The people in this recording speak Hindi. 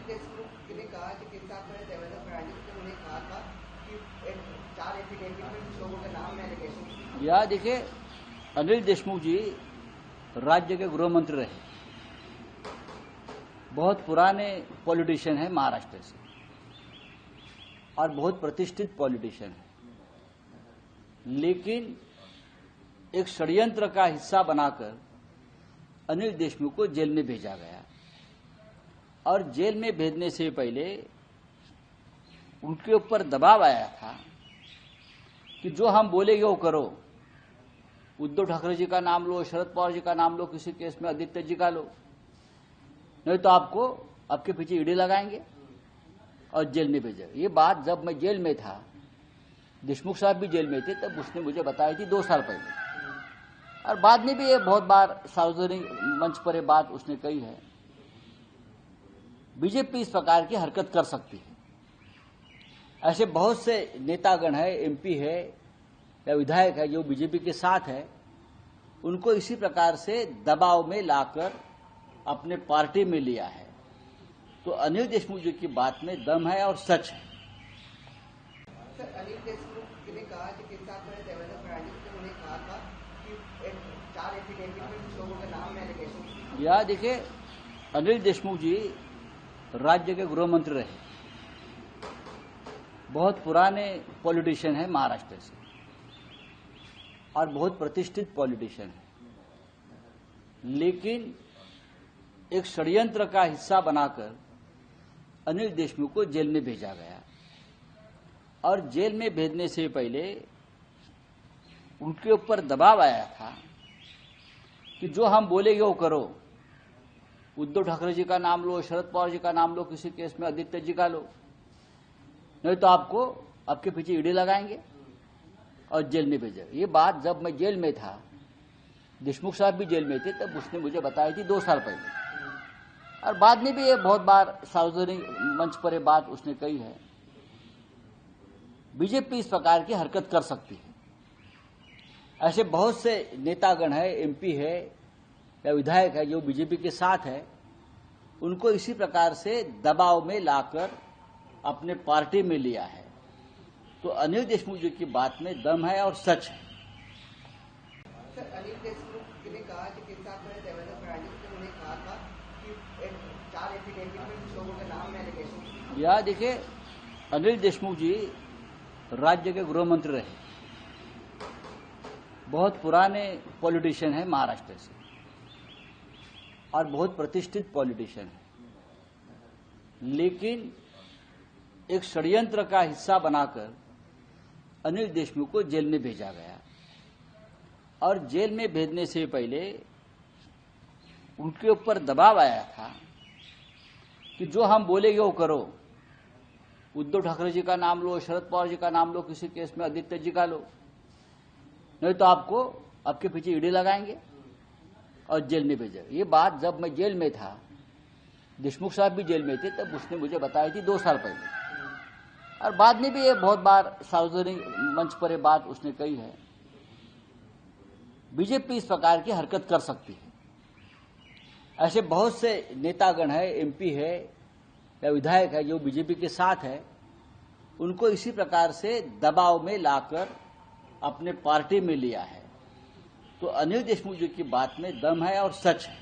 देशमुख ने कहा कि केंद्र साहब ने देवेंद्र फडणवीस ने उन्हें कहा था कि 4 एफिडेविट में कुछ लोगों का नाम है एलिगेशन। या देखिए, अनिल देशमुख जी राज्य के गृह मंत्री रहे, बहुत पुराने पॉलिटिशियन है महाराष्ट्र से और बहुत प्रतिष्ठित पॉलिटिशियन है, लेकिन एक षड्यंत्र का हिस्सा बनाकर अनिल देशमुख को जेल में भेजा गया और जेल में भेजने से पहले उनके ऊपर दबाव आया था कि जो हम बोलेंगे वो करो। उद्धव ठाकरे जी का नाम लो, शरद पवार जी का नाम लो, किसी केस में आदित्य जी का लो, नहीं तो आपको आपके पीछे ईडी लगाएंगे और जेल में भेजेंगे। ये बात जब मैं जेल में था, देशमुख साहब भी जेल में थे, तब उसने मुझे बताई थी 2 साल पहले, और बाद में भी ये बहुत बार सार्वजनिक मंच पर ये बात उसने कही है। बीजेपी इस प्रकार की हरकत कर सकती है। ऐसे बहुत से नेतागण है, एमपी है या विधायक है जो बीजेपी के साथ है, उनको इसी प्रकार से दबाव में लाकर अपने पार्टी में लिया है। तो अनिल देशमुख जी की बात में दम है और सच है। सर, अनिल देशमुख ने कहा कि केंद्र साहब ने देवेंद्र फडणवीस ने उन्हें कहा था कि 4 एफिडेविट में कुछ लोगों का नाम है एलिगेशन। या देखिए, अनिल देशमुख जी राज्य के गृह मंत्री रहे, बहुत पुराने पॉलिटिशियन है महाराष्ट्र से और बहुत प्रतिष्ठित पॉलिटिशियन है, लेकिन एक षड्यंत्र का हिस्सा बनाकर अनिल देशमुख को जेल में भेजा गया और जेल में भेजने से पहले उनके ऊपर दबाव आया था कि जो हम बोलेंगे वो करो। उद्धव ठाकरे जी का नाम लो, शरद पवार जी का नाम लो, किसी केस में आदित्य जी का लो, नहीं तो आपको आपके पीछे ईडी लगाएंगे और जेल में भेजेंगे। ये बात जब मैं जेल में था, देशमुख साहब भी जेल में थे, तब उसने मुझे बताई थी 2 साल पहले, और बाद में भी ये बहुत बार सार्वजनिक मंच पर ये बात उसने कही है। बीजेपी इस प्रकार की हरकत कर सकती है। ऐसे बहुत से नेतागण है, एमपी है या विधायक है जो बीजेपी के साथ है, उनको इसी प्रकार से दबाव में लाकर अपने पार्टी में लिया है। तो अनिल देशमुख जी की बात में दम है और सच है। सर, अनिल देशमुख ने कहा कि केंद्र साहब ने देवेंद्र फडणवीस ने उन्हें कहा था कि 4 एफिडेविट में कुछ लोगों का नाम है एलिगेशन। या देखिए, अनिल देशमुख जी राज्य के गृह मंत्री रहे, बहुत पुराने पॉलिटिशियन है महाराष्ट्र से और बहुत प्रतिष्ठित पॉलिटिशियन है, लेकिन एक षड्यंत्र का हिस्सा बनाकर अनिल देशमुख को जेल में भेजा गया और जेल में भेजने से पहले उनके ऊपर दबाव आया था कि जो हम बोलेंगे वो करो। उद्धव ठाकरे जी का नाम लो, शरद पवार जी का नाम लो, किसी केस में आदित्य जी का लो, नहीं तो आपको आपके पीछे ईडी लगाएंगे और जेल में भेजेंगे। ये बात जब मैं जेल में था, देशमुख साहब भी जेल में थे, तब उसने मुझे बताई थी 2 साल पहले, और बाद में भी ये बहुत बार सार्वजनिक मंच पर ये बात उसने कही है। बीजेपी इस प्रकार की हरकत कर सकती है। ऐसे बहुत से नेतागण है, एमपी है या विधायक है जो बीजेपी के साथ है, उनको इसी प्रकार से दबाव में लाकर अपने पार्टी में लिया है। तो अनिल देशमुख जी की बात में दम है और सच है।